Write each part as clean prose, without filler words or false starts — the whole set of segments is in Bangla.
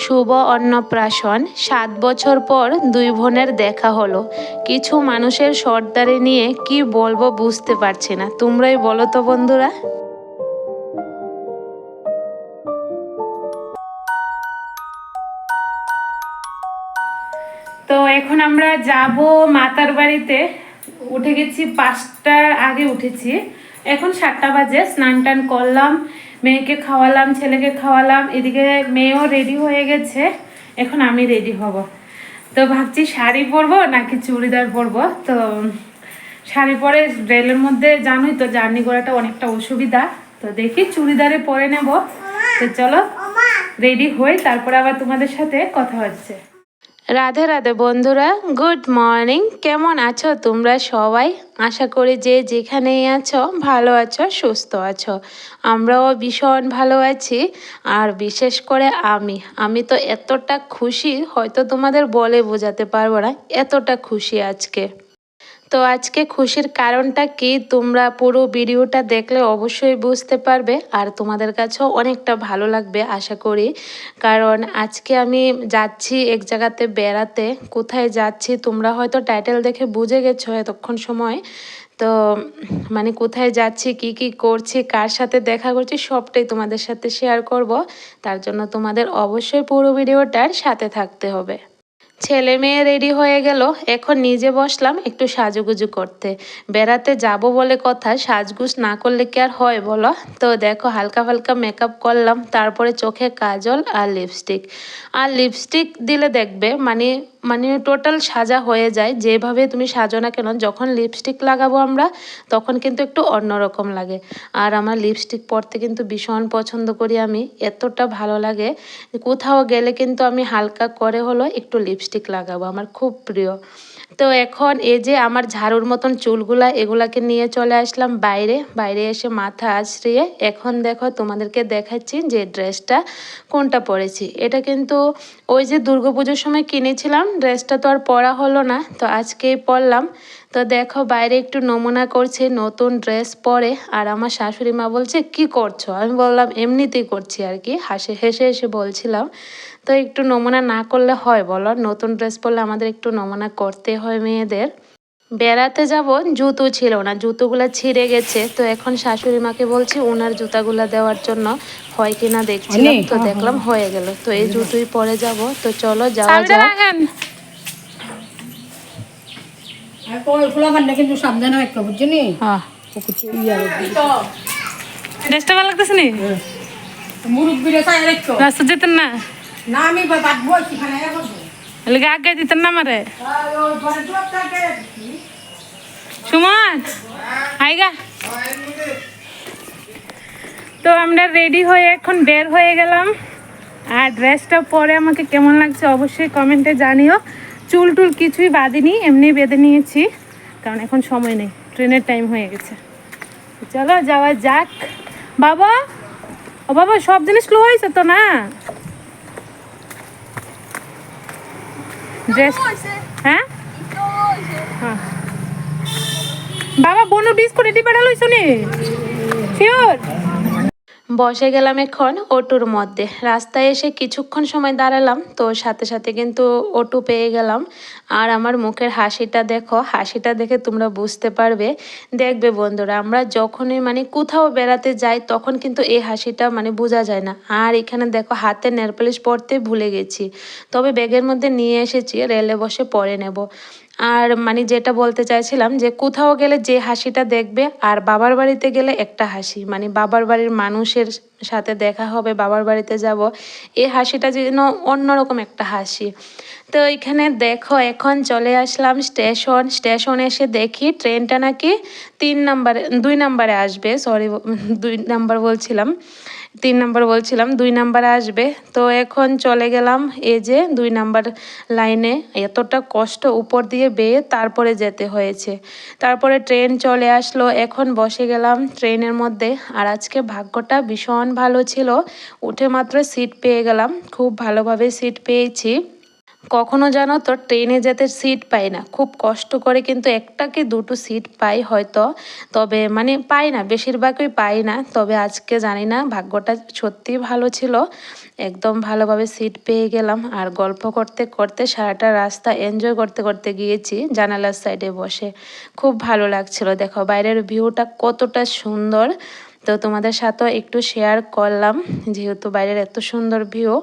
শুভ অন্নপ্রাশন। 7 বছর পর দুই বোনের দেখা হলো। কিছু মানুষের সর্দারি নিয়ে কি বলবো বুঝতে পারছি না, তোমরাই বলো তো বন্ধুরা। তো এখন আমরা যাব মাতার বাড়িতে। উঠে গেছি 5টার আগে উঠেছি, এখন 7টা বাজে। স্নান টান করলাম, মেয়েকে খাওয়ালাম, ছেলেকে খাওয়ালাম, এদিকে মেয়েও রেডি হয়ে গেছে। এখন আমি রেডি হব। তো ভাবছি শাড়ি পরবো নাকি চুড়িদার পরবো। তো শাড়ি পরে রেলের মধ্যে জানোই তো জার্নি করাটা অনেকটা অসুবিধা, তো দেখি চুড়িদারে পরে নেব। তো চলো রেডি হই, তারপরে আবার তোমাদের সাথে কথা হচ্ছে। রাধে রাধে বন্ধুরা, গুড মর্নিং। কেমন আছো তোমরা সবাই? আশা করি যে যেখানেই আছো ভালো আছো, সুস্থ আছো। আমরাও ভীষণ ভালো আছি। আর বিশেষ করে আমি তো এতটা খুশি, হয়তো তোমাদের বলে বোঝাতে পারবো না, এতটা খুশি আজকে। তো আজকে খুশির কারণটা কি তোমরা পুরো ভিডিওটা দেখলে অবশ্যই বুঝতে পারবে, আর তোমাদের কাছেও অনেকটা ভালো লাগবে আশা করি। কারণ আজকে আমি যাচ্ছি এক জায়গাতে বেড়াতে। কোথায় যাচ্ছি তোমরা হয়তো টাইটেল দেখে বুঝে গেছো এতক্ষণ সময়। তো মানে কোথায় যাচ্ছি, কি কি করছি, কার সাথে দেখা করছি, সবটাই তোমাদের সাথে শেয়ার করব। তার জন্য তোমাদের অবশ্যই পুরো ভিডিওটার সাথে থাকতে হবে। ছেলে মেয়ে রেডি হয়ে গেল, এখন নিজে বসলাম একটু সাজুগুজু করতে। বেড়াতে যাব বলে কথা, সাজগুজ না করলে কি আর হয় বলো। তো দেখো হালকা হালকা মেকআপ করলাম, তারপরে চোখে কাজল আর লিপস্টিক দিলে দেখবে মানে মানে টোটাল সাজা হয়ে যায়। যেভাবে তুমি সাজো না কেন, যখন লিপস্টিক লাগাবো আমরা তখন কিন্তু একটু অন্যরকম লাগে। আর আমার লিপস্টিক পরতে কিন্তু ভীষণ পছন্দ করি আমি, এতটা ভালো লাগে। কোথাও গেলে কিন্তু আমি হালকা করে হলো একটু লিপস্টিক লাগাবো, আমার খুব প্রিয়। তো এখন এই যে আমার ঝাড়ুর মতন চুলগুলা, এগুলাকে নিয়ে চলে আসলাম বাইরে এসে মাথা আছড়িয়ে এখন দেখো তোমাদেরকে দেখাচ্ছি যে ড্রেসটা কোনটা পরেছি। এটা কিন্তু ওই যে দুর্গাপুজোর সময় কিনেছিলাম, ড্রেসটা তো আর পরা হলো না, তো আজকেই পরলাম। তো দেখো বাইরে একটু নমুনা করছে নতুন ড্রেস পরে, আর আমার শাশুড়ি মা বলছে কি করছো, আমি বললাম এমনিতেই করছি আর কি, হেসে হেসে বলছিলাম। তো একটু নমুনা না করলে হয় বলো, নতুন ড্রেস পরলে আমাদের একটু নমুনা করতে হয় মেয়েদের। বেড়াতে যাব, জুতো ছিল না, জুতোগুলো ছিঁড়ে গেছে। তো এখন শাশুড়ি মাকে বলছি ওনার জুতাগুলা দেওয়ার জন্য, হয় কিনা দেখছিলাম। তো দেখলাম হয়ে গেল, তো এই জুতোই পরে যাব। তো চলো যাওয়া যাক। কিন্তু সাবধানে একটা বুঝছি নি। ড্রেসটা ভালো লাগতেছে নি, মুরব্বীরা চাই রাখতো রাস্তা যেতেন না, না আমি বাঁধবো সেখানে এলাকা আগে দিতেন না আমারে। সুমন আইগা। তো আমরা রেডি হয়ে এখন বের হয়ে গেলাম। আর ড্রেসটা পরে আমাকে কেমন লাগছে অবশ্যই কমেন্টে জানিও। চুল টুল কিছুই বাঁধিনি, এমনি বেঁধে নিয়েছি, কারণ এখন সময় নেই, ট্রেনের টাইম হয়ে গেছে। চলো যাওয়া যাক। বাবা ও বাবা, সব জিনিস লো হয়েছে তো না ড্রেস? হ্যাঁ হ্যাঁ বাবা, বনু বিস্কুট এটি বেড়া লইছ নি শিওর? বসে গেলাম এখন অটোর মধ্যে। রাস্তায় এসে কিছুক্ষণ সময় দাঁড়ালাম, তো সাথে সাথে কিন্তু অটো পেয়ে গেলাম। আর আমার মুখের হাসিটা দেখো, হাসিটা দেখে তোমরা বুঝতে পারবে। দেখবে বন্ধুরা, আমরা যখনই মানে কোথাও বেড়াতে যাই তখন কিন্তু এই হাসিটা মানে বোঝা যায় না। আর এখানে দেখো হাতে নেলপালিশ পরতে ভুলে গেছি, তবে ব্যাগের মধ্যে নিয়ে এসেছি, রেলে বসে পরে নেব। আর মানে যেটা বলতে চাইছিলাম যে কোথাও গেলে যে হাসিটা দেখবে, আর বাবার বাড়িতে গেলে একটা হাসি, মানে বাবার বাড়ির মানুষের সাথে দেখা হবে, বাবার বাড়িতে যাব, এই হাসিটা যেন অন্যরকম একটা হাসি। তো এখানে দেখো এখন চলে আসলাম স্টেশনে এসে দেখি ট্রেনটা নাকি 2 নাম্বারে আসবে, সরি 2 নাম্বারে আসবে। তো এখন চলে গেলাম এই যে 2 নাম্বার লাইনে। এতটা কষ্ট উপর দিয়ে বেয়ে তারপরে যেতে হয়েছে। তারপরে ট্রেন চলে আসলো, এখন বসে গেলাম ট্রেনের মধ্যে। আর আজকে ভাগ্যটা ভীষণ ভালো ছিল, উঠে মাত্র সিট পেয়ে গেলাম, খুব ভালোভাবে সিট পেয়েছি। কখনো জানো তো ট্রেনে যেতে সিট পাই না, খুব কষ্ট করে কিন্তু একটা কি দুটো সিট পাই হয়তো, তবে মানে পাই না, বেশিরভাগই পাই না। তবে আজকে জানি না, ভাগ্যটা সত্যিই ভালো ছিল, একদম ভালোভাবে সিট পেয়ে গেলাম। আর গল্প করতে করতে সারাটা রাস্তা এনজয় করতে করতে গিয়েছি জানালার সাইডে বসে, খুব ভালো লাগছিল। দেখো বাইরের ভিউটা কতটা সুন্দর, তো তোমাদের সাথেও একটু শেয়ার করলাম যেহেতু বাইরের এত সুন্দর ভিউ।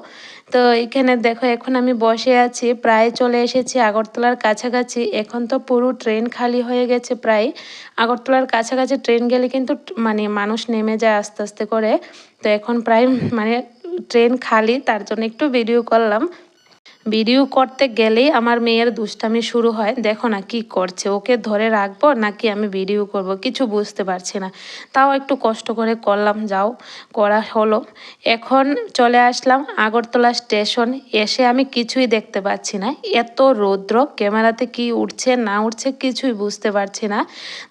তো এখানে দেখো এখন আমি বসে আছি, প্রায় চলে এসেছি আগরতলার কাছাকাছি। এখন তো পুরো ট্রেন খালি হয়ে গেছে প্রায়, আগরতলার কাছাকাছি ট্রেন গেলে কিন্তু মানে মানুষ নেমে যায় আস্তে আস্তে করে। তো এখন প্রায় মানে ট্রেন খালি, তার জন্য একটু ভিডিও করলাম। ভিডিও করতে গেলেই আমার মেয়ের দুষ্টামি শুরু হয়, দেখো না কি করছে, ওকে ধরে রাখবো নাকি আমি ভিডিও করব কিছু বুঝতে পারছি না। তাও একটু কষ্ট করে করলাম, যাও করা হলো। এখন চলে আসলাম আগরতলা স্টেশন, এসে আমি কিছুই দেখতে পাচ্ছি না, এত রৌদ্র, ক্যামেরাতে কি উঠছে না উঠছে কিছুই বুঝতে পারছি না।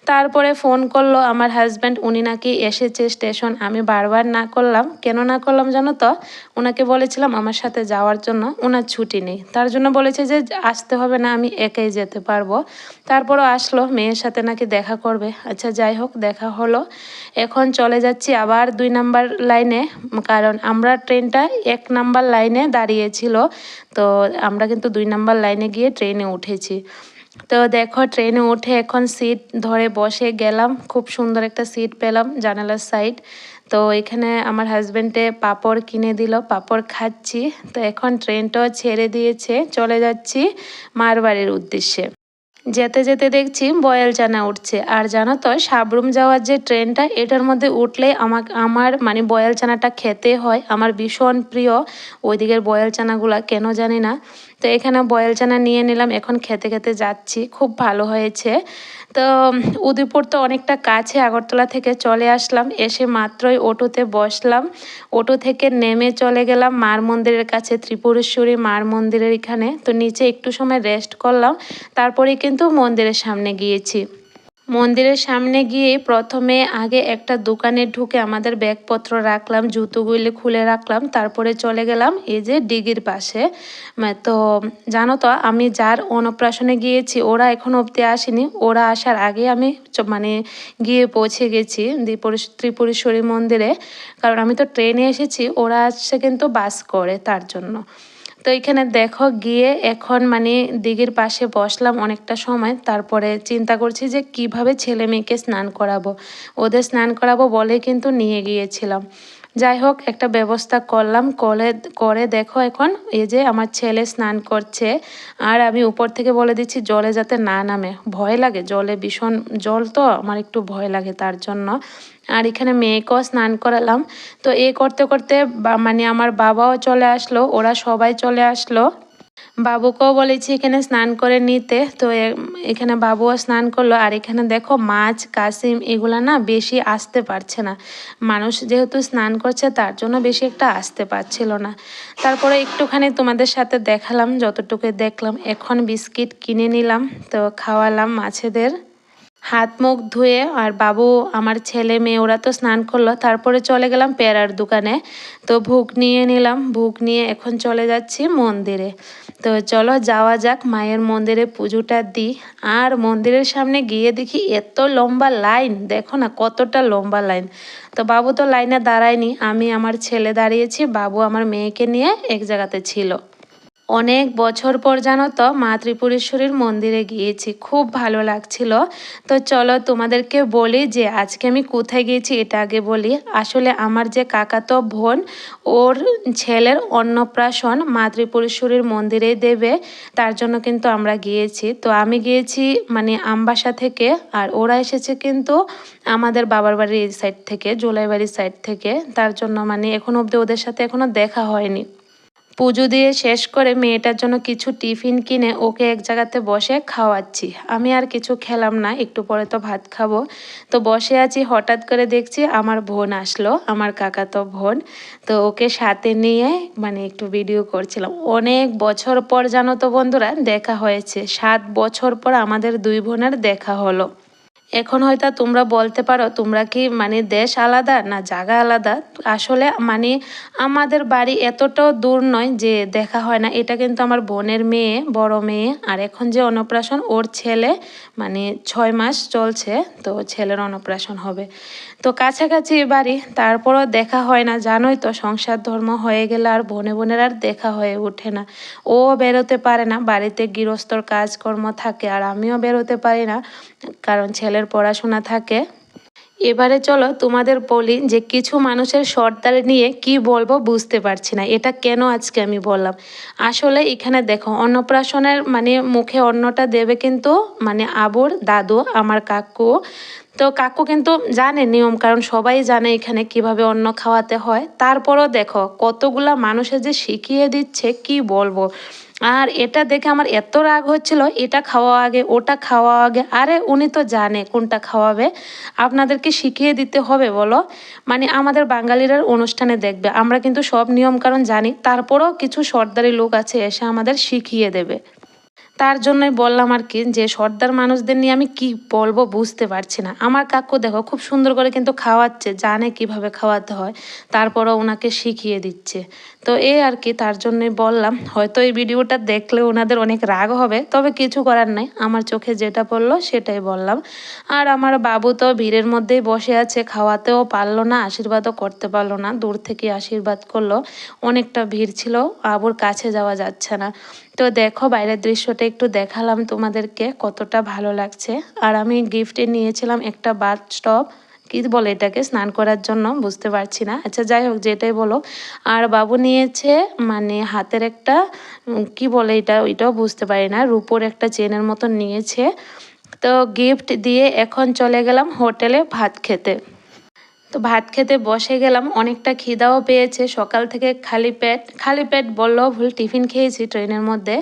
তারপরে ফোন করলো আমার হাজব্যান্ড, উনি নাকি এসেছে স্টেশন। আমি বারবার না করলাম, কেন না করলাম জানো তো, ওনাকে বলেছিলাম আমার সাথে যাওয়ার জন্য, ওনার ছুটি নেই, তার জন্য বলেছে যে আসতে হবে না, আমি একাই যেতে পারবো। তারপরও আসলো, মেয়ের সাথে নাকি দেখা করবে। আচ্ছা যাই হোক, দেখা হলো। এখন চলে যাচ্ছি আবার 2 নাম্বার লাইনে, কারণ আমরা ট্রেনটা 1 নাম্বার লাইনে দাঁড়িয়েছিল, তো আমরা কিন্তু 2 নাম্বার লাইনে গিয়ে ট্রেনে উঠেছি। তো দেখো ট্রেনে উঠে এখন সিট ধরে বসে গেলাম, খুব সুন্দর একটা সিট পেলাম জানালার সাইড। তো এখানে আমার হাজব্যান্ডে পাঁপড় কিনে দিল, পাঁপড় খাচ্ছি। তো এখন ট্রেনটাও ছেড়ে দিয়েছে, চলে যাচ্ছি মার বাড়ির উদ্দেশ্যে। যেতে যেতে দেখছি বয়েল চানা উঠছে। আর জানো তো সাবরুম যাওয়ার যে ট্রেনটা, এটার মধ্যে উঠলে আমার মানে বয়েল চানাটা খেতে হয়, আমার ভীষণ প্রিয় ওইদিকের বয়েল চানাগুলা, কেন জানি না। তো এখানে বয়েল চানা নিয়ে নিলাম, এখন খেতে খেতে যাচ্ছি, খুব ভালো হয়েছে। তো উদয়পুর তো অনেকটা কাছে, আগরতলা থেকে চলে আসলাম, এসে মাত্রই অটোতে বসলাম। অটো থেকে নেমে চলে গেলাম মার মন্দিরের কাছে, ত্রিপুরেশ্বরী মার মন্দিরের এখানে। তো নিচে একটু সময় রেস্ট করলাম, তারপরে কিন্তু মন্দিরের সামনে গিয়েছি। মন্দিরের সামনে গিয়ে প্রথমে আগে একটা দোকানে ঢুকে আমাদের ব্যাগপত্র রাখলাম, জুতোগুলি খুলে রাখলাম, তারপরে চলে গেলাম এই যে দিঘির পাশে। তো জানো তো আমি যার অন্নপ্রাশনে গিয়েছি ওরা এখনো অবধি আসেনি, ওরা আসার আগে আমি মানে গিয়ে পৌঁছে গেছি ত্রিপুরেশ্বরী মন্দিরে, কারণ আমি তো ট্রেনে এসেছি, ওরা আসছে কিন্তু বাস করে, তার জন্য। তো এখানে দেখো গিয়ে এখন মানে দিঘির পাশে বসলাম অনেকটা সময়, তারপরে চিন্তা করছি যে কিভাবে ছেলে মেয়েকে স্নান করাবো, ওদের স্নান করাবো বলে কিন্তু নিয়ে গিয়েছিলাম। যাই হোক একটা ব্যবস্থা করলাম, করে দেখো এখন এই যে আমার ছেলে স্নান করছে। আর আমি উপর থেকে বলে দিচ্ছি জলে যাতে না নামে, ভয় লাগে জলে, ভীষণ জল তো আমার একটু ভয় লাগে, তার জন্য। আর এখানে মেয়েকেও স্নান করালাম। তো করতে করতে মানে আমার বাবাও চলে আসলো, ওরা সবাই চলে আসলো। বাবুকেও বলেছি এখানে স্নান করে নিতে, তো এখানে বাবুও স্নান করলো। আর এখানে দেখো মাছ কাসিম এগুলা না বেশি আসতে পারছে না, মানুষ যেহেতু স্নান করছে তার জন্য বেশি একটা আসতে পারছিল না। তারপরে একটুখানি তোমাদের সাথে দেখালাম যতটুকু দেখলাম। এখন বিস্কিট কিনে নিলাম, তো খাওয়ালাম মাছেদের। হাত মুখ ধুয়ে আর বাবু আমার ছেলে মেয়ে ওরা তো স্নান করলো, তারপরে চলে গেলাম পেয়ারার দোকানে। তো ভোগ নিয়ে নিলাম, ভোগ নিয়ে এখন চলে যাচ্ছি মন্দিরে। তো চলো যাওয়া যাক মায়ের মন্দিরে, পুজোটা দিই। আর মন্দিরের সামনে গিয়ে দেখি এত লম্বা লাইন, দেখো না কতটা লম্বা লাইন। তো বাবু তো লাইনে দাঁড়ায়নি, আমি আমার ছেলে দাঁড়িয়েছি, বাবু আমার মেয়েকে নিয়ে এক জায়গাতে ছিল। অনেক বছর পর জানো তো মা ত্রিপুরেশ্বরীর মন্দিরে গিয়েছি, খুব ভালো লাগছিল। তো চলো তোমাদেরকে বলি যে আজকে আমি কোথায় গিয়েছি, এটা আগে বলি। আসলে আমার যে কাকাতো বোন, ওর ছেলের অন্নপ্রাশন মা ত্রিপুরেশ্বরীর মন্দিরেই দেবে, তার জন্য কিন্তু আমরা গিয়েছি। তো আমি গিয়েছি মানে আমবাসা থেকে, আর ওরা এসেছে কিন্তু আমাদের বাবার বাড়ির এই সাইড থেকে, জোলাইবাড়ির সাইড থেকে, তার জন্য মানে এখনো অবধি ওদের সাথে এখনো দেখা হয়নি। পুজো দিয়ে শেষ করে মেয়েটার জন্য কিছু টিফিন কিনে ওকে এক জায়গাতে বসে খাওয়াচ্ছি। আমি আর কিছু খেলাম না, একটু পরে তো ভাত খাবো। তো বসে আছি, হঠাৎ করে দেখছি আমার বোন আসলো, আমার কাকাতো বোন। তো ওকে সাথে নিয়ে মানে একটু ভিডিও করছিলাম। অনেক বছর পর জানো তো বন্ধুরা দেখা হয়েছে, 7 বছর পর আমাদের দুই বোনের দেখা হলো। এখন হয়তো তোমরা বলতে পারো তোমরা কি মানে দেশ আলাদা না জায়গা আলাদা। আসলে মানে আমাদের বাড়ি এতটাও দূর নয় যে দেখা হয় না। এটা কিন্তু আমার বোনের মেয়ে, বড় মেয়ে। আর এখন যে অন্নপ্রাশন ওর ছেলে, মানে 6 মাস চলছে, তো ছেলের অন্নপ্রাশন হবে। তো কাছাকাছি বাড়ি, তারপরও দেখা হয় না। জানোই তো সংসার ধর্ম হয়ে গেলে আর বোনের আর দেখা হয়ে ওঠে না। ও বেরোতে পারে না, বাড়িতে গৃহস্থর কাজকর্ম থাকে, আর আমিও বেরোতে পারি না কারণ ছেলের পড়াশোনা থাকে। এবারে চলো তোমাদের বলি যে কিছু মানুষের সর্দার নিয়ে কি বলবো বুঝতে পারছি না, এটা কেন আজকে আমি বললাম। আসলে এখানে দেখো অন্নপ্রাশনের মানে মুখে অন্নটা দেবে কিন্তু মানে আবুর দাদু, আমার কাকু। তো কাকু কিন্তু জানে নিয়ম, কারণ সবাই জানে এখানে কিভাবে অন্ন খাওয়াতে হয়। তারপরও দেখো কতগুলা মানুষের যে শিখিয়ে দিচ্ছে কি বলবো। আর এটা দেখে আমার এত রাগ হচ্ছিল, এটা খাওয়া আগে ওটা খাওয়া আগে। আরে উনি তো জানে কোনটা খাওয়াবে, আপনাদেরকে শিখিয়ে দিতে হবে বলো? মানে আমাদের বাঙালিরা অনুষ্ঠানে দেখবে আমরা কিন্তু সব নিয়ম কারণ জানি, তারপরেও কিছু সর্দারি লোক আছে এসে আমাদের শিখিয়ে দেবে। তার জন্যই বললাম আর কি যে সর্দার মানুষদের নিয়ে আমি কি বলবো বুঝতে পারছি না। আমার কাকু দেখো খুব সুন্দর করে কিন্তু খাওয়াচ্ছে, জানে কিভাবে খাওয়াতে হয়, তারপরও ওনাকে শিখিয়ে দিচ্ছে। তো এই আর কি, তার জন্যই বললাম। হয়তো এই ভিডিওটা দেখলে ওনাদের অনেক রাগ হবে, তবে কিছু করার নেই, আমার চোখে যেটা পড়লো সেটাই বললাম। আর আমার বাবু তো ভিড়ের মধ্যেই বসে আছে, খাওয়াতেও পারলো না, আশীর্বাদও করতে পারলো না, দূর থেকে আশীর্বাদ করলো। অনেকটা ভিড় ছিল, আবুর কাছে যাওয়া যাচ্ছে না। তো দেখো বাইরের দৃশ্যটা একটু দেখালাম তোমাদেরকে, কতটা ভালো লাগছে। আর আমি গিফটে নিয়েছিলাম একটা বাথ টব, কি বলে এটাকে, স্নান করার জন্য, বুঝতে পারছি না, আচ্ছা যাই হোক যেটাই বলো। আর বাবু নিয়েছে মানে হাতের একটা কি বলে এটা, ওইটাও বুঝতে পারি না, রূপোর একটা চেনের মতন নিয়েছে। তো গিফট দিয়ে এখন চলে গেলাম হোটেলে ভাত খেতে। তো ভাত খেতে বসে গেলাম, অনেকটা খিদাও পেয়েছে, সকাল থেকে খালি পেট বললেও ভুল, টিফিন খেয়েছি ট্রেনের মধ্যে।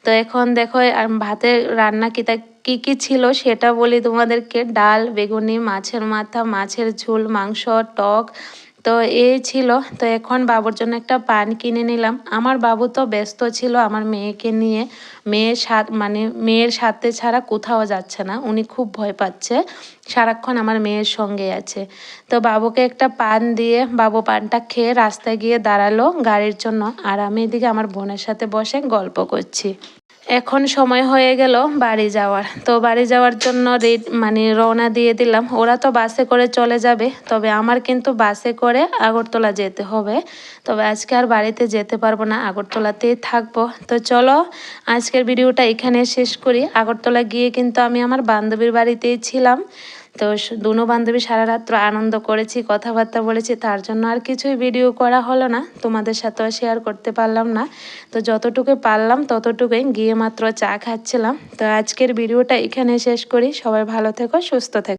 তো এখন দেখো ভাতে রান্না কি কি ছিল সেটা বলি তোমাদেরকে। ডাল, বেগুনি, মাছের মাথা, মাছের ঝোল, মাংস, টক। তো এই ছিল। তো এখন বাবুর জন্য একটা পান কিনে নিলাম। আমার বাবু তো ব্যস্ত ছিল আমার মেয়েকে নিয়ে, মেয়ের সাথে ছাড়া কোথাও যাচ্ছে না, উনি খুব ভয় পাচ্ছে, সারাক্ষণ আমার মেয়ের সঙ্গে আছে। তো বাবুকে একটা পান দিয়ে বাবু পানটা খেয়ে রাস্তায় গিয়ে দাঁড়ালো গাড়ির জন্য, আর আমি এদিকে আমার বোনের সাথে বসে গল্প করছি। এখন সময় হয়ে গেল বাড়ি যাওয়ার। তো বাড়ি যাওয়ার জন্য রওনা দিয়ে দিলাম। ওরা তো বাসে করে চলে যাবে, তবে আমার কিন্তু বাসে করে আগরতলা যেতে হবে। তবে আজকে আর বাড়িতে যেতে পারবো না, আগরতলাতেই থাকবো। তো চলো আজকের ভিডিওটা এখানে শেষ করি। আগরতলা গিয়ে কিন্তু আমি আমার বান্ধবীর বাড়িতেই ছিলাম। তো দুনো বান্ধবী সারা রাত্র আনন্দ করেছি, কথাবার্তা বলেছি, তার জন্য আর কিছুই ভিডিও করা হলো না, তোমাদের সাথেও শেয়ার করতে পারলাম না। তো যতটুকু পারলাম ততটুকুই, গিয়ে মাত্র চা খাচ্ছিলাম। তো আজকের ভিডিওটা এখানে শেষ করি। সবাই ভালো থেকো, সুস্থ থেকো।